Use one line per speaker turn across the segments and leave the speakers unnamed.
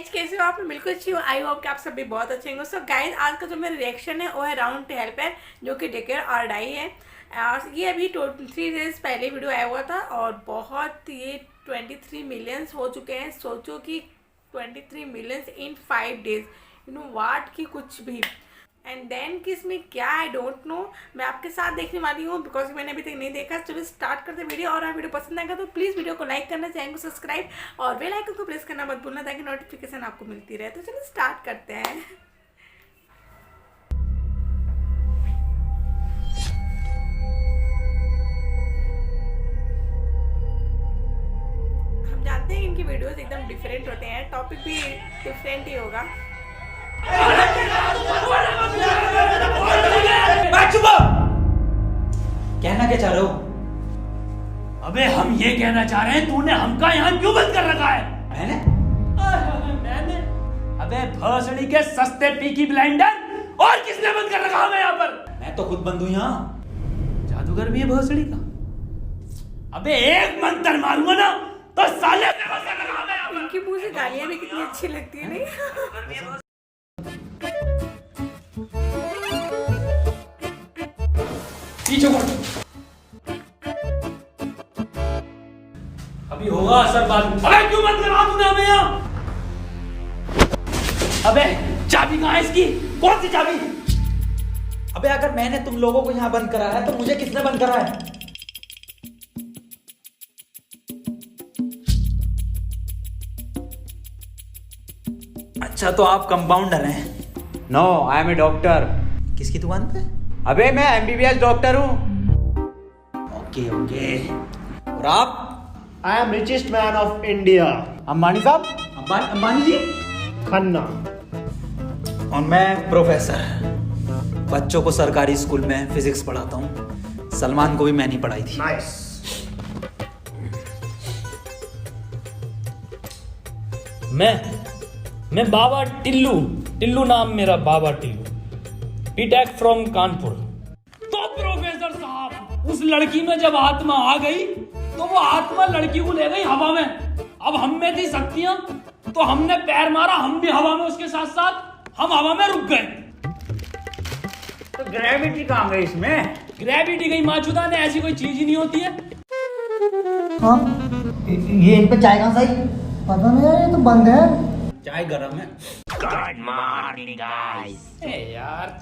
Guys, कैसे हो आप? मैं बिल्कुल अच्छी हूँ। आई होप कि आप सभी बहुत अच्छे होंगे। सो गाइज, आज का जो मेरा रिएक्शन है वो है राउंड टू हेल्प है, जो कि डेकेयर और डाई है। ये अभी 3 डेज पहले वीडियो आया हुआ था और बहुत ये 23 मिलियंस हो चुके हैं। सोचो कि 23 millions in 5 days, you know what की कुछ भी। एंड देन कि इसमें क्या आई डोंट नो, मैं आपके साथ देखने वाली हूँ बिकॉज मैंने अभी तक नहीं देखा। चलो स्टार्ट करते वीडियो। और वीडियो पसंद आएगा तो प्लीज़ वीडियो को लाइक करना, चैनल को सब्सक्राइब और बेल आइकन को प्रेस करना मत भूलना ताकि नोटिफिकेशन आपको मिलती रहे। तो चलो स्टार्ट करते हैं। हम जानते हैं इनकी वीडियोस एकदम डिफरेंट होते हैं, टॉपिक भी डिफरेंट ही होगा।
कहना क्या चाह रहे हो?
अबे हम ये कहना चाह रहे हैं तूने हमका यहाँ क्यों बंद कर रखा है? मैंने अबे भोसड़ी के सस्ते पीकी ब्लेंडर, और किसने बंद कर रखा हमें यहाँ पर?
मैं तो खुद बंद हूँ यहाँ।
जादूगर भी है भोसड़ी का। अबे एक मंत्र मारूंगा ना तो साले बंद कर रखा हमें यहाँ पर।
इनकी मुंह से गालियाँ भी कितनी अच्छी लगती है नहीं?
पीछे मुड़। अभी होगा असर बाद में। अबे क्यों बंद करा तूने हमें यहाँ? अबे चाबी कहाँ है इसकी? कौन सी चाबी?
अबे अगर मैंने तुम लोगों को यहाँ बंद करा है तो मुझे किसने बंद करा है? अच्छा तो आप कंपाउंडर हैं?
No, I am a doctor.
किसकी दुकान पे?
अबे मैं एमबीबीएस डॉक्टर हूँ।
Okay okay. और आप?
I am richest man of India,
Ambani साहब।
अंबानी जी?
खन्ना।
और मैं प्रोफेसर, बच्चों को सरकारी स्कूल में फिजिक्स पढ़ाता हूँ। सलमान को भी मैंने ही पढ़ाई थी।
नाइस।
मैं बाबा टिल्लू नाम मेरा, बाबा टिल्लू, बीटेक फ्रॉम कानपुर। तो प्रोफेसर साहब, उस लड़की में जब आत्मा आ गई तो वो आत्मा लड़की को ले गई हवा में। अब हम में थी शक्तियां तो हमने पैर मारा, हम भी हवा में उसके साथ साथ, हम हवा में रुक गए।
तो ग्रेविटी कहाँ गई इसमें?
ग्रेविटी गई माचुदा ने, ऐसी कोई चीज ही नहीं होती है।
हाँ, ये इन पे चाय कहाँ से आई? पता नहीं यार, ये तो बंद है।
चाय गरम है।
Good morning guys. यार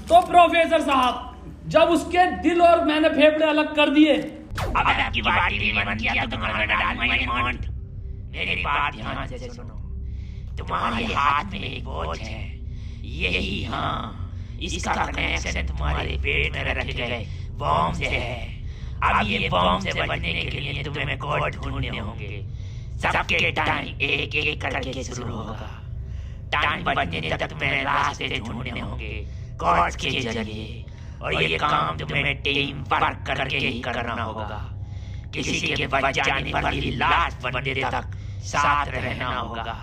तो प्रोफेसर साहब, जब उसके दिल और मैंने फेफड़े अलग कर दिए,
मेरी बात ध्यान से सुनो। तुम्हारे हाथ में एक बोझ है, यही, हाँ, इसका कनेक्शन तुम्हारे पेट में रखे गए बॉम्ब से है। अब ये बॉम्ब से बचने के लिए तुम्हें कोड ढूंढने होंगे। सबके टाइम एक एक करके शुरू होगा। टाइम बचने तक तुम्हें रास्ते ढूंढने होंगे कोड्स के जरिए, और ये काम तुम्हें टीम वर्क करके ही करना होगा। किसी के बच जाने पर भी लास्ट बंदे तक साथ रहना होगा,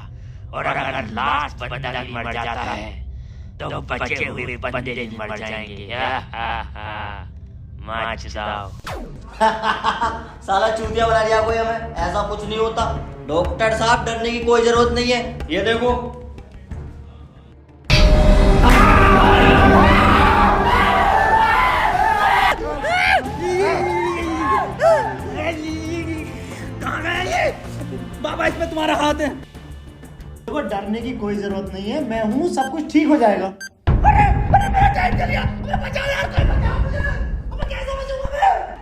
और अगर लास्ट बंदा भी मर जाता है तो बचे हुए बंदे भी मर जाएंगे।
साला चूतिया बना दिया कोई हमें। ऐसा कुछ नहीं होता डॉक्टर साहब, डरने की कोई जरूरत नहीं है। ये देखो,
बाबा इसमें तुम्हारा हाथ है।
देखो, डरने की कोई जरूरत नहीं है, मैं हूँ, सब कुछ ठीक हो जाएगा।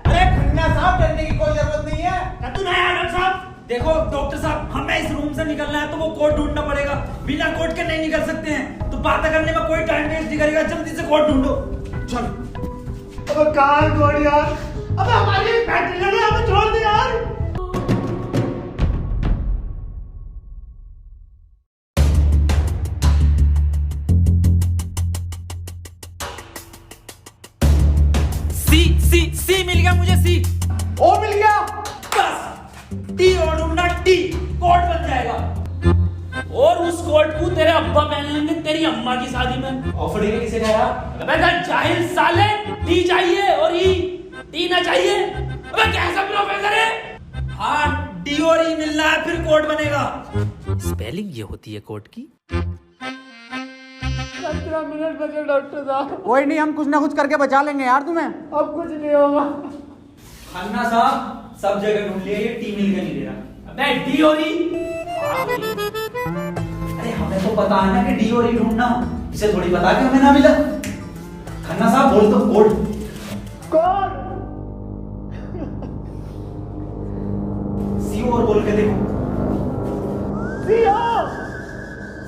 अरे खन्ना साहब, डरने की कोई जरूरत नहीं है। देखो डॉक्टर साहब, हमें इस रूम से निकलना है तो वो कोड ढूंढना पड़ेगा। बिना कोड के नहीं निकल सकते हैं, तो बात करने में कोई टाइम वेस्ट नहीं करेगा। जल्दी से कोड ढूंढो। चलो।
अब कहाँ छोड़ यार, अब हमारी फैक्ट्री लगे, हमें छोड़ दे यार।
सी मिल गया मुझे। सी
ओ मिल गया।
बस टी और ढूंढना, टी कोड बन जाएगा।
और उस कोट को तेरे अब्बा पहन लेंगे तेरी अम्मा की शादी में।
ऑफर डे किसे गया?
अबे जाहिल साले, टी चाहिए और ई टी ना चाहिए। अबे कैसा प्रोफेसर है?
हाँ डीओरी मिलना है फिर कोड बनेगा।
स्पेलिंग ये होती है कोड की।
15 मिनट बचे डॉक्टर साहब।
कोई नहीं, हम कुछ ना कुछ करके बचा लेंगे यार तुम्हें।
अब कुछ नहीं होगा।
खन्ना साहब सब जगह ढूंढ लिया, ये टी मिल का नहीं दे रहा। अबे डीओरी, अरे हमें तो पता है ना कि डीओरी ढूंढना, इसे थोड़ी पता कि हमें ना मिला। खन्ना साहब बोल तो कोड।
कौन?
सीओ और बोल के देखो।
सीओ।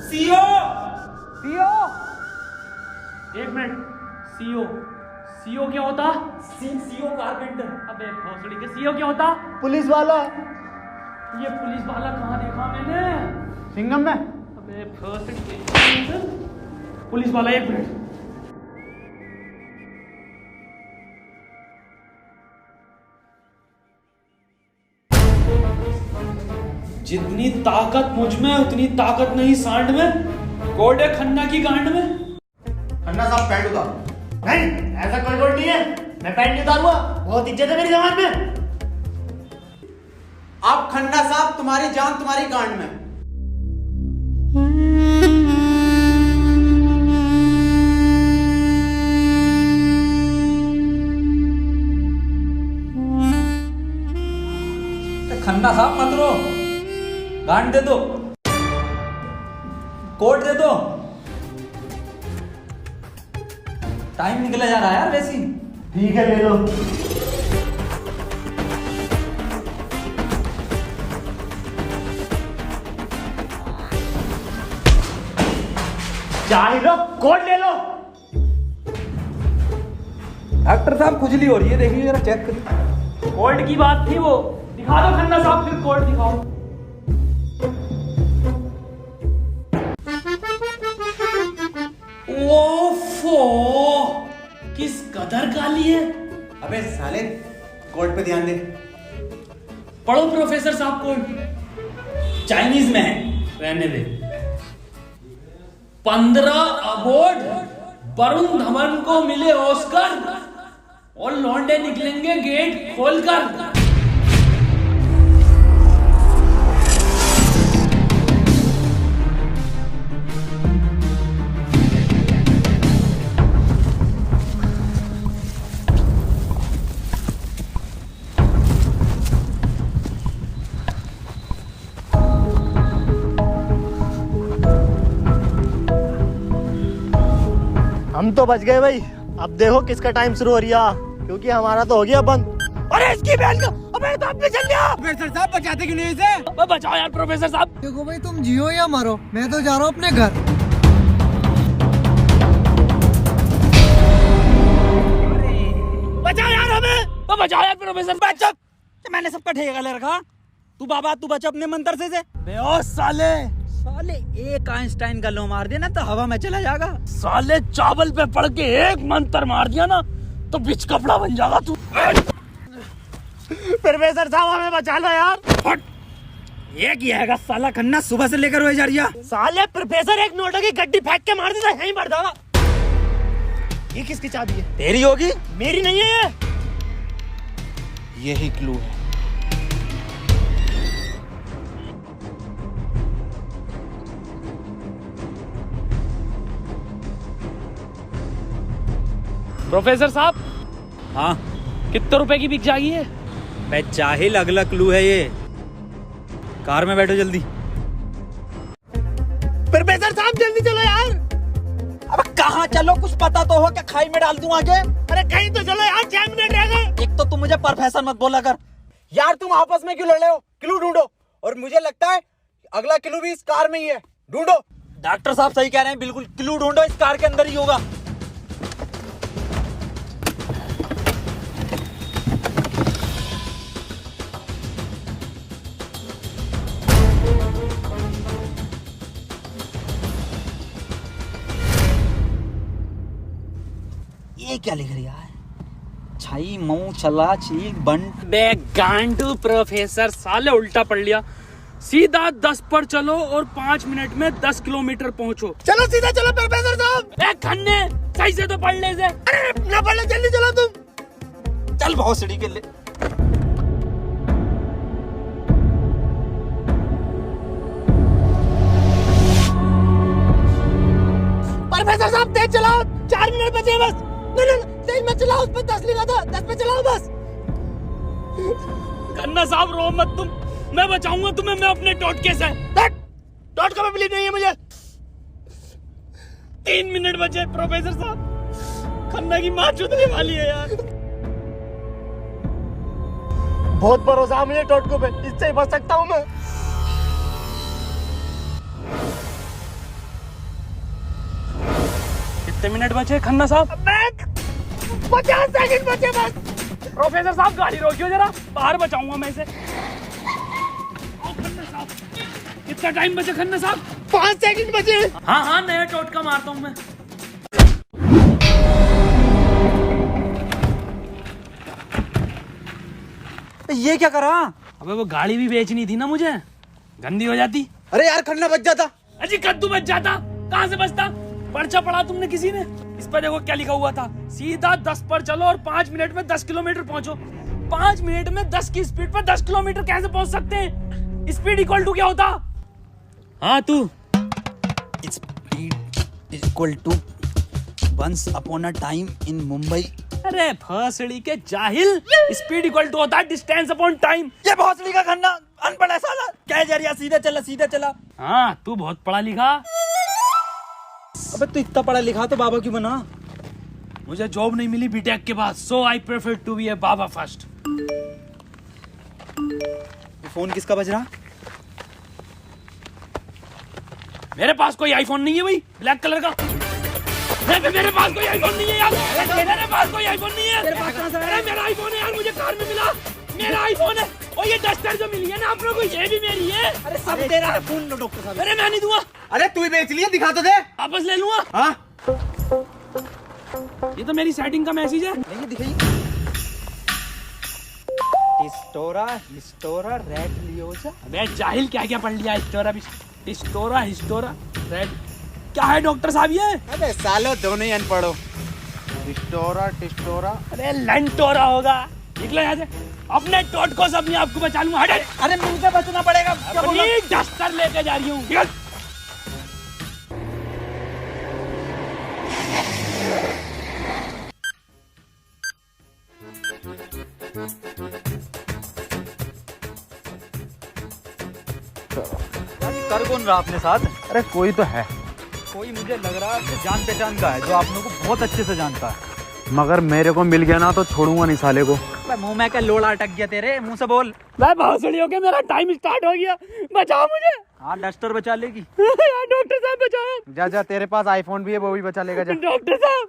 CO
CO.
एक मिनट, सीओ सीओ क्या होता?
CO carpenter.
अबे भोसड़ी के सीओ क्या होता?
पुलिस वाला।
ये पुलिस वाला कहाँ देखा मैंने?
सिंघम में।
अबे भोसड़ी के पुलिस वाला, एक मिनट। जितनी ताकत मुझ में उतनी ताकत नहीं सांड में। कोड है खन्ना की गांड में।
खन्ना साहब पैंट उतार। नहीं, ऐसा कोई कोड नहीं है, मैं पैंट नहीं उतारूंगा। बहुत इज्जत है मेरी जमात में।
अब खन्ना साहब तुम्हारी जान तुम्हारी गांड में।
खन्ना साहब मत रो, गांड दे दो, कोड दे दो। टाइम निकला जा रहा है यार वैसे ही।
ठीक है, ले लो। चाहे लो, कोड ले लो।
डॉक्टर साहब खुजली हो रही है, देखिए जरा चेक करिए।
कोड की बात थी वो, दिखा दो खन्ना साहब, फिर कोड दिखाओ। ओफो, किस कदर काली है।
अबे साले, कोड पे ध्यान दे।
पढ़ो प्रोफेसर साहब कोड।
चाइनीज में है,
रहने दे। 15 अवार्ड वरुण धवन को मिले ऑस्कर और लौंडे निकलेंगे गेट खोलकर।
हम तो बच गए भाई। अब देखो किसका टाइम शुरू हो रहा, क्योंकि हमारा तो हो गया बंद। अरे इसकी बहन का, अबे तो अपने चल गया।
प्रोफेसर साहब बचाते क्यों नहीं इसे?
बचाओ यार प्रोफेसर साहब।
देखो भाई, तुम जियो या मरो, मैं तो जा रहा हूँ अपने घर।
बचाओ यार हमें।
बचाओ यार प्रोफेसर।
बचा, मैंने सबका ठेका ले रखा। तू बाबा तू बच अपने मंत्र से। बे ओ साले, साले एक आइंस्टाइन का लो मार देना तो हवा में चला जाएगा।
साले चावल पे पड़ के एक मंत्र मार दिया ना तो बिच कपड़ा बन जाएगा तू।
प्रोफेसर साहब हमें बचा लो यार।
ये किया है साला खन्ना, सुबह से लेकर रोए जा रही है।
साले प्रोफेसर एक नोटों की गड्डी फेंक के मार देता, यहीं मर जाओ। ये किसकी चाबी है?
तेरी होगी।
मेरी नहीं है ये।
यही क्लू है।
प्रोफेसर साहब,
हाँ
कितने रुपए की बिक जाएगी ये?
बे जाहिल, अगला क्लू है ये। कार में बैठो जल्दी।
प्रोफेसर साहब जल्दी चलो यार।
अब कहाँ चलो, कुछ पता तो हो, क्या खाई में डाल दूं आगे?
अरे कहीं तो चलो यार, 6 मिनट रह गए।
एक तो तुम मुझे प्रोफेसर मत बोला कर।
यार तुम आपस में क्यों लड़ रहे हो? क्लू ढूंढो। और मुझे लगता है अगला क्लू भी इस कार में ही है, ढूंढो।
डॉक्टर साहब सही कह रहे हैं, बिल्कुल क्लू ढूंढो, इस कार के अंदर ही होगा। ये क्या लिख रहा है? छाई मऊ चला चीक बंट।
बे गांडू प्रोफेसर, साले उल्टा पढ़ लिया। सीधा 10 पर चलो और 5 मिनट में 10 किलोमीटर पहुंचो।
चलो सीधा चलो प्रोफेसर साहब।
ए खन्ने, सही से तो पढ़ ले इसे।
अरे ना पढ़ ले, जल्दी चलो तुम।
चल बहुत सीढ़ी के ले।
प्रोफेसर साहब तेज चलाओ, 4 मिनट बचे बस। नहीं तेज मत चलाओ, उस पर 10 लिखा था, 10 पे चलाओ बस।
खन्ना साहब रो मत तुम, मैं बचाऊंगा तुम्हें, मैं अपने टोटके से।
टोटका में बिलीव नहीं है मुझे।
3 मिनट बचे प्रोफेसर साहब, खन्ना की माँ चुदने वाली है यार।
बहुत भरोसा है मुझे टोटको पे, इससे ही बच सकता हूँ मैं।
कितने मिनट बचे खन्ना साहब?
50 सेकंड बचे बस।
प्रोफेसर साहब गाड़ी रोकियो जरा, बाहर बचाऊंगा मैं इसे। ओ खन्ना साहब, कितना टाइम बचे खन्ना साहब?
5 सेकंड बचे।
हाँ हाँ, नया टोटका मारता हूँ मैं।
ये क्या करा?
अबे वो गाड़ी भी बेचनी थी ना मुझे, गंदी हो जाती।
अरे यार खन्ना बच जाता।
अजी कद्दू बच जाता, कहाँ से बचता? पर्चा पढ़ा तुमने किसी ने? इस पर देखो क्या लिखा हुआ था, सीधा 10 पर चलो और 5 मिनट में 10 किलोमीटर पहुंचो। 5 मिनट में 10 की स्पीड पर 10 किलोमीटर कैसे पहुंच सकते हैं? स्पीड इक्वल टू क्या होता? हाँ तू।
Speed is equal to once upon a time in Mumbai।
अरे भोसड़ी के जाहिल, स्पीड इक्वल टू होता है डिस्टेंस अपॉन टाइम।
ये भोसड़ी का खन्ना अनपढ़ है साला, क्या जा रहा? सीधा चला सीधा चला।
हाँ तू बहुत पढ़ा लिखा।
अबे तू इतना पढ़ा लिखा तो बाबा क्यों बना?
मुझे जॉब नहीं मिली बीटेक के बाद, so I prefer to be a baba first.
ये फोन किसका बज रहा?
मेरे पास कोई आईफोन नहीं है भाई, ब्लैक कलर का। मेरे पास कोई आईफोन नहीं है यार, मेरे पास कोई आईफोन नहीं है। अरे मेरा आईफोन है यार, मुझे कार में मिला, मेरा आईफोन है। और ये डस्टर जो मिली है ना आप लोगों को, ये भी मेरी है।
अरे सब तेरा है, फोन लो डॉक्टर साहब।
अरे मैं नहीं दूंगा,
अरे तू ही बेच लिया, दिखा तो दे।
वापस ले लूंगा।
हाँ
ये तो मेरी सेटिंग का मैसेज है।
नहीं दिखाइए। हिस्टोरा रेड लियोजा।
अबे जाहिल क्या क्या पढ़ लिया? हिस्टोरा रेड क्या है डॉक्टर साहब ये?
अबे सालो दोनों ही अनपढ़ हो। टिस्टोरा।
अरे लंटोरा होगा। निकलो यहाँ से, अपने टोटको से अपने आप को बचा लूंगा। हटे।
अरे मुझे बचना पड़ेगा। क्या बोला?
अपनी डस्टर लेके जा रही हूँ। निकल।
कर कौन रहा अपने साथ?
अरे कोई तो है,
कोई मुझे लग रहा है जान पहचान का है, जो आप लोगों को बहुत अच्छे से जानता है।
मगर मेरे को मिल गया ना तो छोड़ूंगा नहीं साले को।
मुंह में क्या लोड़ा अटक गया तेरे मुंह से? बोल।
मैं भोसड़ी हो गया, मेरा टाइम स्टार्ट हो गया, बचाओ मुझे।
हाँ डस्टर बचा लेगी।
यार डॉक्टर साहब बचाओ।
जा तेरे पास आईफोन भी है, वो भी बचा लेगा। जा
डॉक्टर साहब,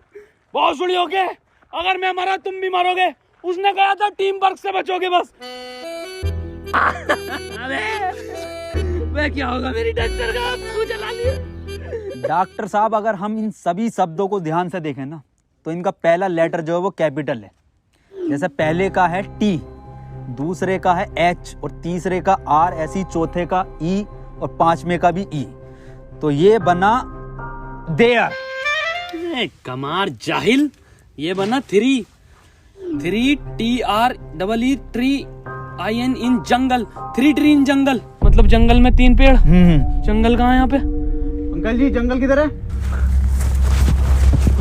भोसड़ी हो गए, अगर मैं मरा तुम भी मरोगे। उसने कहा था टीम वर्क से बचोगे बस। अबे क्या होगा मेरी डस्टर का? तू चला लिया।
डॉक्टर साहब अगर हम इन सभी शब्दों को ध्यान से देखें ना, तो इनका पहला लेटर जो है वो कैपिटल है। जैसे पहले का है टी, दूसरे का है एच और तीसरे का आर, ऐसी चौथे का ई और पांचवें का भी ई। तो ये बना देयर।
कमार जाहिल, ये बना 3 TREE tree IN in jungle. 3 tree in jungle, मतलब जंगल में 3 पेड़। जंगल कहाँ है यहाँ पे?
अंकल जी जंगल किधर है?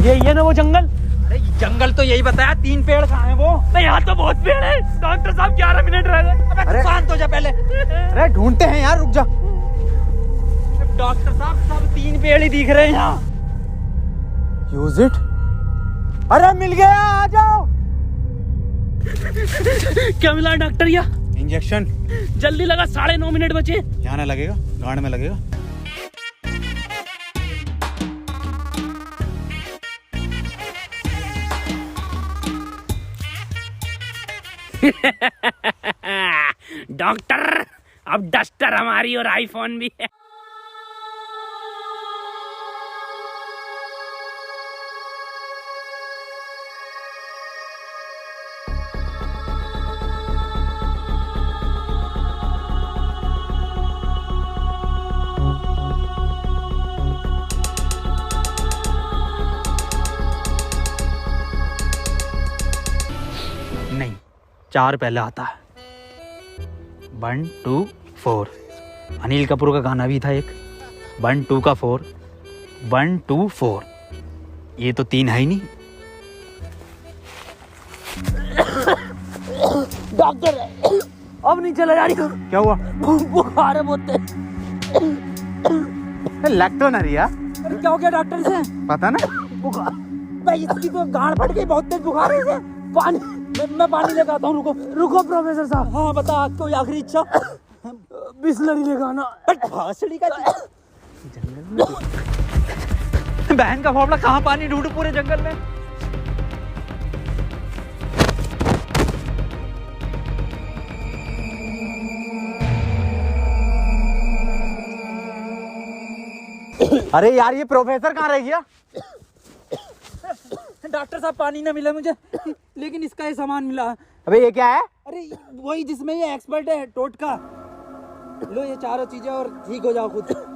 ये ना वो जंगल।
अरे जंगल तो यही बताया, 3 पेड़ कहाँ है वो?
नहीं यहाँ तो बहुत पेड़ है। डॉक्टर साहब 11 मिनट रह गए।
अबे शांत हो जा पहले।
अरे ढूंढते हैं यार, रुक जा।
डॉक्टर साहब सब 3 पेड़ ही दिख रहे हैं यहाँ।
Use it. अरे मिल गया, आ जाओ।
क्या मिला डॉक्टर? या
इंजेक्शन।
जल्दी लगा, 9:30 मिनट बचे।
यहाँ ना लगेगा, गांड में लगेगा।
डॉक्टर अब डस्टर हमारी और आईफोन भी है।
नहीं, 4 पहले आता है। 1 2 4। अनिल कपूर का गाना भी था एक। 1 2 का 4, 1 2 4। ये तो 3 है ही नहीं।
डॉक्टर अब नहीं चला जा रही।
क्या हुआ?
बुखार है बहुत तेज।
लग तो ना रही यार।
अरे क्या हो गया डॉक्टर से?
पता ना।
बुखार भाई, इसकी तो गांड फट गई, बहुत तेज बुखार है इसे। पानी मैं पानी लेकर आता हूँ, रुको रुको प्रोफेसर साहब।
हाँ बता, कोई आखिरी इच्छा?
बिस्लरी लेकर आना।
भाषणी का बहन का फावड़ा, कहाँ पानी ढूंढूं पूरे जंगल में?
अरे यार ये प्रोफेसर कहाँ रह गया?
डॉक्टर साहब पानी ना मिला मुझे, लेकिन इसका ये सामान मिला।
अबे ये क्या है?
अरे वही जिसमें ये एक्सपर्ट है, टोटका। लो ये चारों चीजें और ठीक हो जाओ खुद।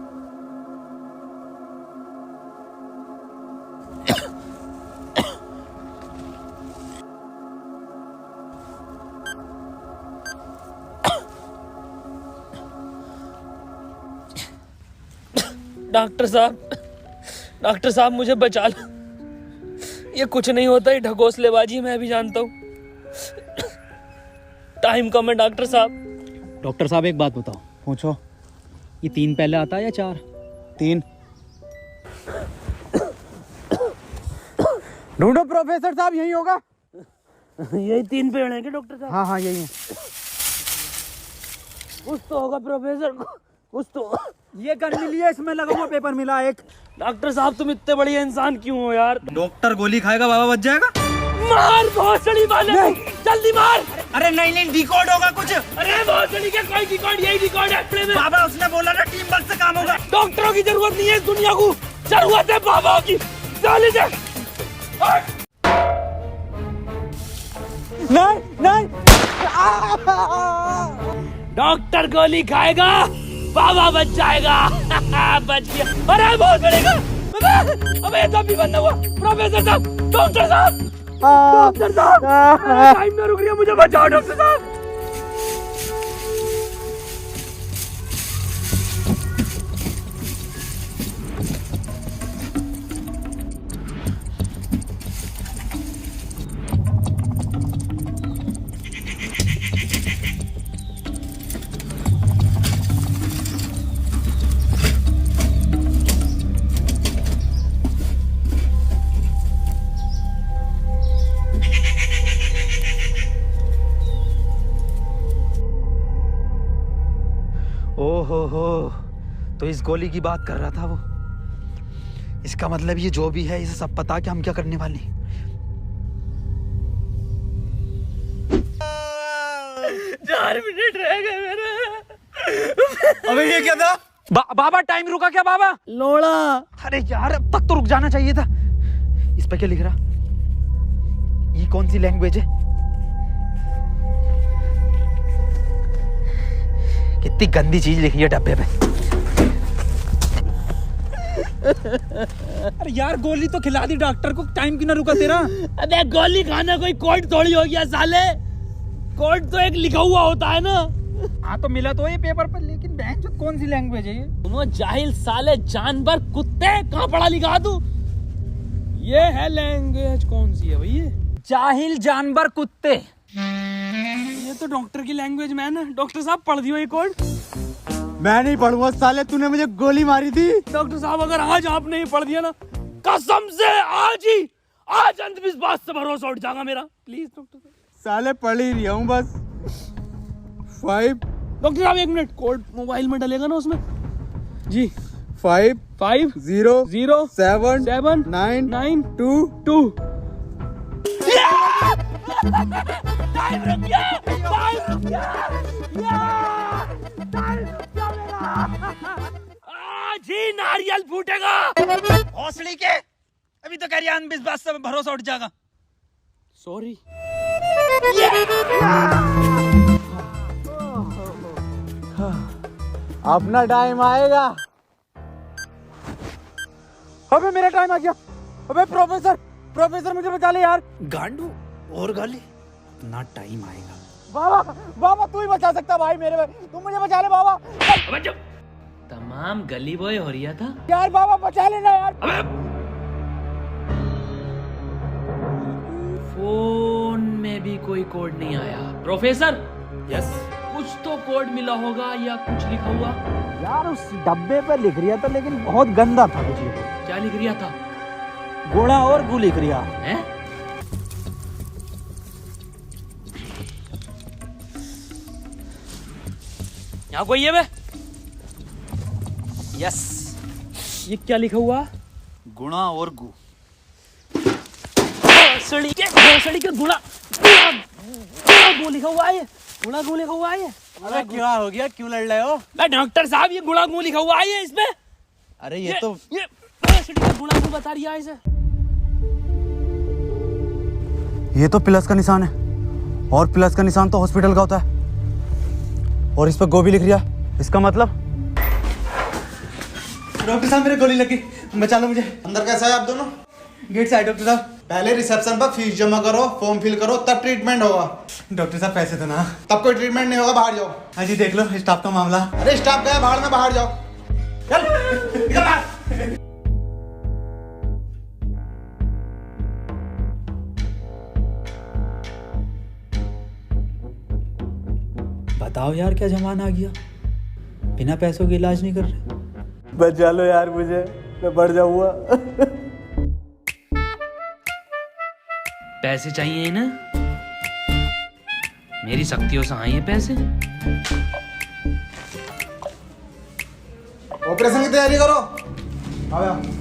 डॉक्टर साहब मुझे बचा लो। ये कुछ नहीं होता, ये ढकोसलेबाजी मैं भी जानता हूँ। टाइम कम है डॉक्टर साहब।
डॉक्टर साहब एक बात बताओ।
पूछो।
ये 3 पहले आता है या 4?
3। ढूंढो प्रोफेसर साहब, यही होगा।
यही 3 पेड़ हैं क्या डॉक्टर साहब?
हाँ हाँ यही है।
कुछ तो होगा प्रोफेसर, कुछ तो।
ये गन मिली है, इसमें लगा हुआ पेपर मिला एक।
डॉक्टर साहब तुम इतने बड़े इंसान क्यों हो यार?
डॉक्टर गोली खाएगा, बाबा बच जाएगा।
मार भोसड़ी वाले, जल्दी मार।
अरे नहीं डिकोड होगा कुछ।
अरे भोसड़ी का कोई डिकोड, यही डिकोड है प्ले में।
बाबा उसने बोला ना टीम वर्क से काम होगा।
डॉक्टरों की जरूरत नहीं है इस दुनिया को, जरूरत है बाबा की। चले जा।
नहीं
डॉक्टर गोली खाएगा, बाबा बच जाएगा। बच गया। अरे बहुत बड़ेगा। अबे तब भी बंद हुआ। प्रोफेसर साहब, डॉक्टर साहब, डॉक्टर साहब, टाइम ना रुक रही है, मुझे बचाओ डॉक्टर साहब।
ओहो, तो इस गोली की बात कर रहा था वो। इसका मतलब ये जो भी है, इसे सब पता कि हम क्या करने वाले हैं।
4 मिनट रह गए मेरे।
अबे ये क्या था? बाबा टाइम रुका क्या बाबा?
लोड़ा।
अरे यार अब तक तो रुक जाना चाहिए था। इस पे क्या लिख रहा? ये कौन सी लैंग्वेज है? कितनी गंदी चीज लिखी है डब्बे पे। अरे यार गोली तो खिला दी डॉक्टर को, टाइम क्यों ना रुका तेरा?
अबे गोली खाना कोई कोड थोड़ी हो गया साले। कोड तो एक लिखा हुआ होता है ना।
हाँ तो मिला तो ये पेपर पर, लेकिन बहन जो कौन सी लैंग्वेज है ये?
तुम जाहिल साले, जानवर कुत्ते, कहाँ पढ़ा लिखा तू? ये है लैंग्वेज, कौन सी है भाई ये?
जाहिल जानवर कुत्ते।
ये तो डॉक्टर की लैंग्वेज में है ना। डॉक्टर साहब पढ़ दियो ये कोड।
मैं नहीं पढ़ूंगा साले, तूने मुझे गोली मारी थी।
डॉक्टर साहब अगर आज आप नहीं पढ़ दिया ना, कसम से आज अंधविश्वास से भरोसा उठ जाएगा मेरा। प्लीज डॉक्टर साहब।
साले पढ़ ही रहा हूँ बस। 5
डॉक्टर साहब 1 मिनट, कोड मोबाइल में डलेगा ना उसमें जी।
5
5
0
0
7
7
9
9
2
2। टाइम रुक गया, टाइम रुक गया, टाइम रुक गया मेरा। आज ही नारियल फूटेगा।
हौसले के अभी तो कह रही अंधविश्वास से भरोसा उठ जाएगा।
सॉरी।
अपना टाइम आएगा। अबे मेरा टाइम आ गया। अबे प्रोफेसर मुझे बचा ले यार।
गांडू और गाली, अपना टाइम आएगा।
बाबा तू ही बचा सकता भाई मेरे भाई, तुम मुझे बचा ले बाबा।
अबे जब तमाम गली बॉय हो रहा था
यार बाबा बचा लेना यार।
अबे फोन में भी कोई कोड नहीं आया। प्रोफेसर,
यस
कुछ तो कोड मिला होगा या कुछ लिखा हुआ?
यार उस डब्बे पे लिख रिया था, लेकिन बहुत गंदा था कुछ लिखा।
क्या लिख रिया था?
गोड़ा और गु लिख रिया
हैं? यहाँ कोई है बे?
यस,
ये क्या लिखा हुआ?
गुणा और गु।
सड़ी के गुड़ा गु लिखा हुआ है। गुड़ा गु लिखा हुआ है।
अरे क्या हो गया, क्यों लड़ रहे हो?
मैं डॉक्टर साहब, ये गुड़ा गु लिखा हुआ है इसमें।
अरे ये तो
सड़ी का गुड़ा गु बता रही है इसे।
ये तो प्लस का निशान है, और प्लस का निशान तो हॉस्पिटल का होता है, और इस पर गोभी लिख रिया। इसका मतलब डॉक्टर साहब मेरे गोली लगी, बचा लो मुझे।
अंदर कैसा है आप दोनों?
गेट से आए डॉक्टर साहब।
पहले रिसेप्शन पर फीस जमा करो, फॉर्म फिल करो, तब ट्रीटमेंट होगा।
डॉक्टर साहब पैसे तो ना।
तब कोई ट्रीटमेंट नहीं होगा, बाहर जाओ।
हाँ जी, देख लो स्टाफ का मामला।
अरे स्टाफ गया बाहर में, बाहर जाओ। चल निकल बाहर।
बताओ यार, क्या जमाना आ गया, बिना पैसों के इलाज नहीं कर रहे।
बचा लो यार मुझे, मैं बढ़ जाऊंगा।
पैसे चाहिए ना? मेरी शक्तियों से आए हैं पैसे।
ऑपरेशन की तैयारी करो। आओ यार।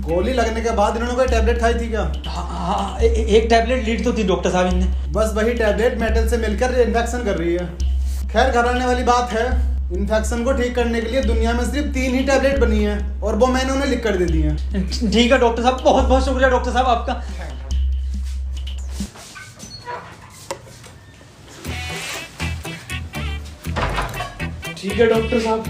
गोली लगने के बाद इन्होंने कोई टैबलेट खाई थी क्या?
हाँ, एक टैबलेट लीड तो थी डॉक्टर साहब इनने।
बस वही टैबलेट मेटल से मिलकर इन्फेक्शन कर रही है। खैर घबराने वाली बात है, इन्फेक्शन को ठीक करने के लिए दुनिया में सिर्फ 3 ही टैबलेट बनी है, और वो मैंने उन्हें लिख कर दे दी है।
ठीक है डॉक्टर साहब, बहुत बहुत शुक्रिया डॉक्टर साहब आपका।
ठीक है डॉक्टर साहब।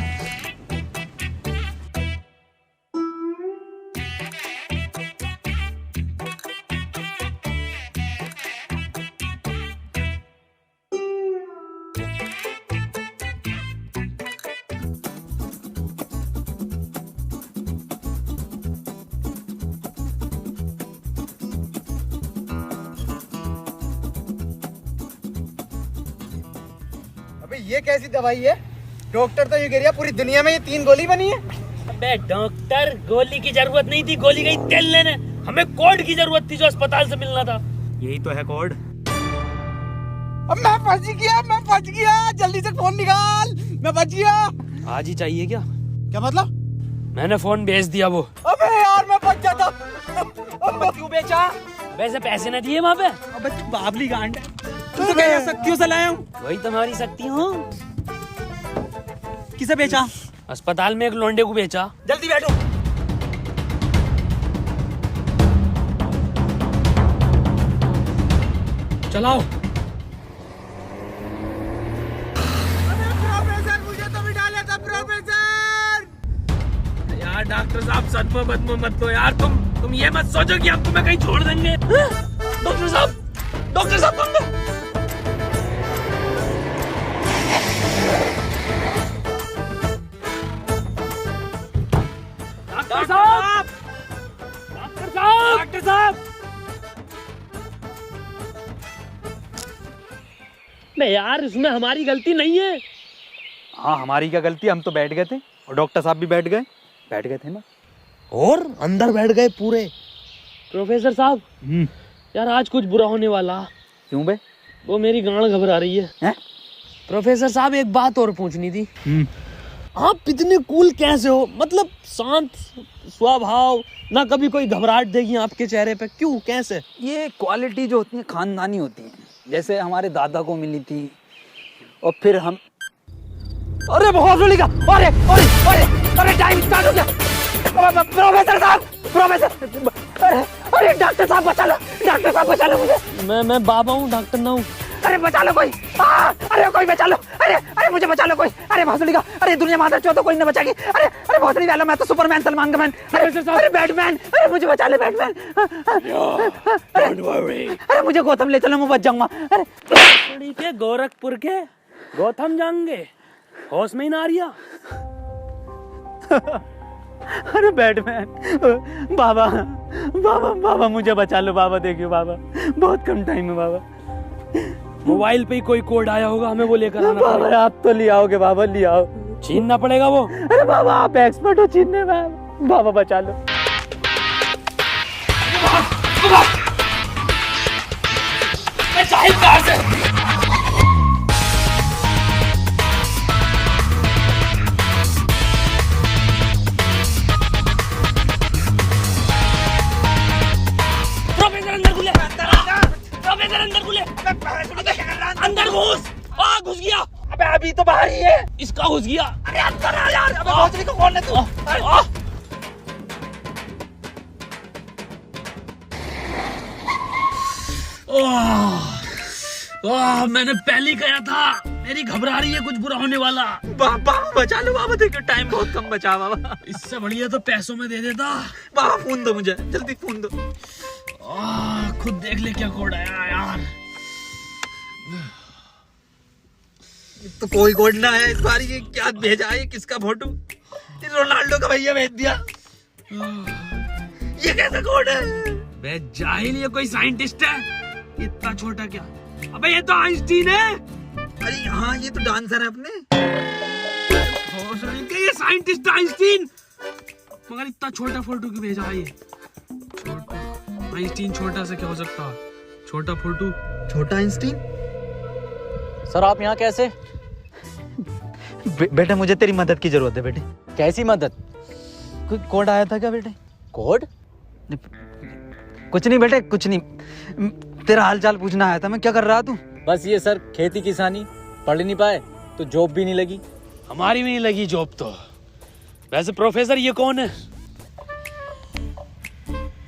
अबे ये कैसी दवाई है? डॉक्टर तो ये कह रहा पूरी दुनिया में ये 3 गोली बनी है।
अबे डॉक्टर, गोली की जरूरत नहीं थी, गोली गई तेल लेने। हमें कोड की जरूरत थी जो अस्पताल से मिलना था।
यही तो है कोड।
अब मैं फंस गया, जल्दी से फोन निकाल, मैं बच गया।
आज ही चाहिए क्या?
क्या मतलब?
मैंने फोन बेच दिया वो।
अबे यार मैं बच जाता।
क्यों बेचा? वैसे पैसे न दिए वहाँ पे।
अबे तू बाबली गांड है, तू तो क्या शक्तियों से लाया हूँ।
वही तुम्हारी शक्ति हूँ।
किसे बेचा?
अस्पताल में एक लोंडे को बेचा।
जल्दी बैठो।
चलाओ।
प्रोफेसर मुझे तो भी डाला था प्रोफेसर।
यार डॉक्टर साहब, सदमा बदमा मत लो यार। तुम ये मत सोचो कि आपको मैं कहीं छोड़ देंगे। डॉक्टर साहब, डॉक्टर साहब डॉक्टर साहब, डॉक्टर साहब, डॉक्टर साहब। नहीं यार, इसमें हमारी गलती नहीं है।
हाँ, हमारी क्या गलती, हम तो बैठ गए थे और डॉक्टर साहब भी बैठ गए थे ना,
और अंदर बैठ गए पूरे।
प्रोफेसर साहब, यार आज कुछ बुरा होने वाला।
क्यों बे?
वो मेरी गांड घबरा रही है।
हैं?
प्रोफेसर साहब, एक बात और पूछनी थी। आप इतने कूल कैसे हो? मतलब शांत स्वभाव, ना कभी कोई घबराहट देगी आपके चेहरे पे, क्यों, कैसे?
ये क्वालिटी जो होती है खानदानी होती है, जैसे हमारे दादा को मिली थी, और फिर हम। अरे बहुत जल्दी का, अरे अरे अरे अरे टाइम स्टार्ट हो गया। प्रोफेसर साहब, प्रोफेसर, अरे डॉक्टर साहब बचा लो, डॉक्टर साहब बचा लो मुझे।
मैं बाबा हूँ, डॉक्टर ना हूँ।
अरे बचा लो कोई, अरे कोई बचा लो, अरे मुझे बचा लो कोई, अरे भोसड़ी का, अरे दुनिया माता चो तो कोई न बचाएगी, अरे भोसड़ी वाला, मैं तो सुपरमैन, सलमान खान, अरे बैटमैन, अरे मुझे बचा ले बैटमैन, अरे मुझे गौतम ले चलो, मैं बच जाऊंगा।
भोसड़ी के गोरखपुर के गौतम जाएंगे, होश में ही ना रिया।
अरे बैटमैन, बाबा बाबा बाबा मुझे बचा लो बाबा, देखियो बाबा, बहुत कम टाइम है बाबा।
मोबाइल पे ही कोई कोड आया होगा, हमें वो लेकर आना
बाबा
पड़ेगा।
आप तो ले आओगे बाबा, ले आओ,
छीनना पड़ेगा वो।
अरे बाबा आप एक्सपर्ट हो छीनने में, बाबा बचा लो।
मैं जाहिल कहाँ से? अंदर घुस, घुस गया।
अबे अभी तो बाहर ही है।
इसका घुस गया।
अरे अंदर आ यार, अबे भोसड़ी को कौन है तू?
मैंने पहले ही कहा था, मेरी घबरा रही है, कुछ बुरा होने वाला।
बाबा बचा लो बाबा, देखो टाइम बहुत कम बचा बाबा।
इससे बढ़िया तो पैसों में दे देता।
बाबा फोन दो मुझे, जल्दी फोन दो।
खुद देख ले क्या कोड आया यार।
तो कोई कोड ना आया इस बार, ये क्या भेजा है, किसका फोटो? रोनाल्डो का भैया भेज दिया। ये कैसा कोड है?
बे जाहिल, ये कोई साइंटिस्ट है? इतना छोटा क्या? अबे ये तो आइंस्टीन है।
अरे हाँ, ये तो डांसर है अपने।
ये साइंटिस्ट आइंस्टीन, मगर इतना छोटा फोटो क्यों भेजा है? ये छोटा आइंस्टीन, छोटा से क्या हो सकता है? छोटा फोटो,
छोटा आइंस्टीन।
सर आप यहाँ कैसे?
बेटे मुझे तेरी मदद की जरूरत है बेटे।
कैसी मदद?
कोई कोड आया था क्या बेटे?
कोड?
कुछ नहीं बेटे, कुछ नहीं, तेरा हाल चाल पूछना आया था मैं। क्या कर रहा तू?
बस ये सर, खेती किसानी, पढ़ नहीं पाए तो जॉब भी नहीं लगी।
हमारी भी नहीं लगी जॉब तो। वैसे प्रोफेसर ये कौन है?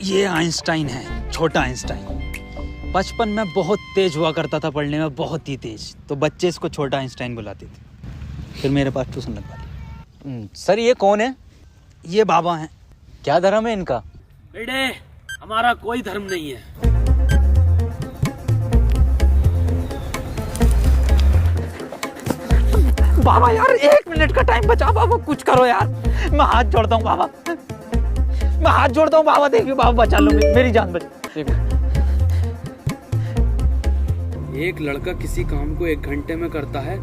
ये आइंस्टाइन है, छोटा आइंस्टाइन। बचपन में बहुत तेज हुआ करता था पढ़ने में, बहुत ही तेज, तो बच्चे इसको छोटा आइंस्टाइन बुलाते थे। फिर मेरे पास ट्यूशन लगवा ली।
सर ये कौन है?
ये बाबा हैं।
क्या धर्म है इनका?
बेटे हमारा कोई धर्म नहीं है।
बाबा यार 1 मिनट का टाइम बचा बाबा, कुछ करो यार, मैं हाथ जोड़ता हूँ बाबा, मैं हाथ जोड़ता हूँ बाबा, देखिए बाबा बचा लो, मेरी जान बचा।
एक लड़का किसी काम को 1 घंटे में करता है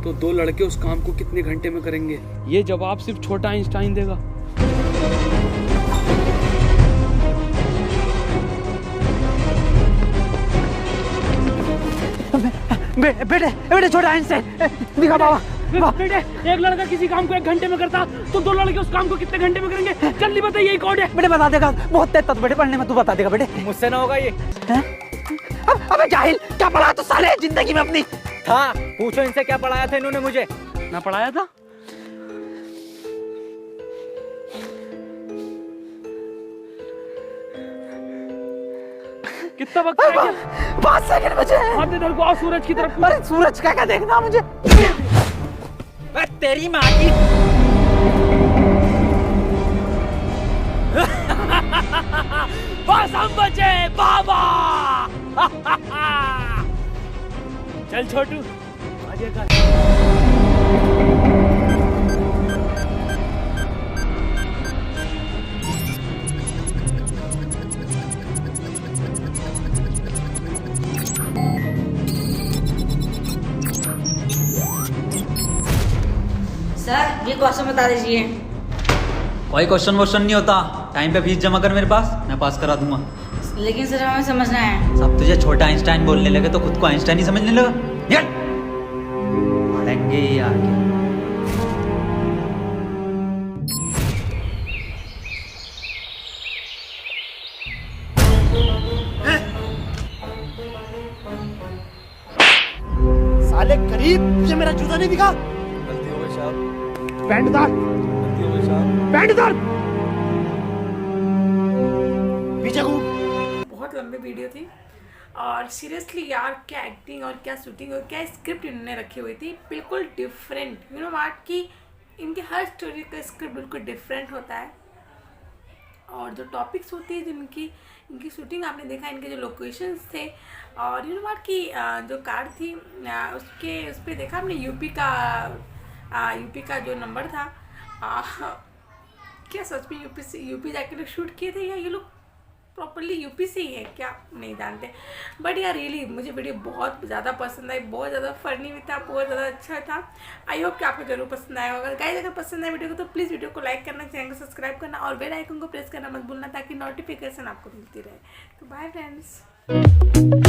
तो 2 लड़के उस काम को कितने घंटे में करेंगे? ये जवाब सिर्फ छोटा आइंस्टाइन देगा।
बेटे छोटा आइंस्टाइन दिखा बाबा।
बेटे एक लड़का किसी काम को 1 घंटे में करता तो 2 लड़के उस काम को कितने घंटे में करेंगे? जल्दी बताइए, यही कोड है।
बेटे बता देगा, बहुत तेज था बेटे पढ़ने में, तू बता देगा बेटे।
मुझसे ना होगा ये।
अबे जाहिल, क्या पढ़ा तू साले जिंदगी में अपनी?
था, पूछो इनसे क्या पढ़ाया था इन्होंने मुझे।
ना पढ़ाया था? कितना वक्त है?
5 सेकंड बचे हैं।
हाथ इधर को आओ, सूरज की तरफ।
अरे सूरज क्या देखना मुझे?
तेरी माँ की।
बस हम बचे बाबा। चल छोटू, आगे कर।
सर ये क्वेश्चन बता दीजिए।
कोई क्वेश्चन वोश्चन नहीं होता, टाइम पे फीस जमा कर मेरे पास, मैं पास करा दूंगा।
लेकिन सर हमें समझना है।
सब तुझे छोटा आइंस्टाइन बोलने लगे तो खुद को आइंस्टाइन ही समझने लगा। निकल, पढ़ेंगे ही आगे।
साले गरीब, तुझे मेरा जूता नहीं दिखा? गलती हो गई साहब। पैंट उतार। गलती हो गई साहब। पैंट उतार। पीछे घूम।
बहुत लंबी वीडियो थी और सीरियसली यार क्या एक्टिंग और क्या शूटिंग और क्या स्क्रिप्ट इन्होंने रखी हुई थी, बिल्कुल डिफरेंट। यू नो व्हाट कि इनके हर स्टोरी का स्क्रिप्ट बिल्कुल डिफरेंट होता है और जो टॉपिक्स होती है जिनकी इनकी शूटिंग आपने देखा, इनके जो लोकेशंस थे और यू नो व्हाट की जो कार थी उस पर देखा हमने यूपी का जो नंबर था। क्या सच में यूपी जाके लोग शूट किए थे या ये लोग प्रॉपरली यूपी से ही है क्या, नहीं जानते। बट यार रियली मुझे वीडियो बहुत ज़्यादा पसंद आई, बहुत ज़्यादा फनी भी था, बहुत ज़्यादा अच्छा था। आई होप कि आपको जरूर पसंद आया होगा। गाइस अगर पसंद आए वीडियो को तो प्लीज़ वीडियो को लाइक करना, चैनल को सब्सक्राइब करना और बेल आइकन को प्रेस करना मत भूलना ताकि नोटिफिकेशन आपको मिलती रहे। तो बाय फ्रेंड्स।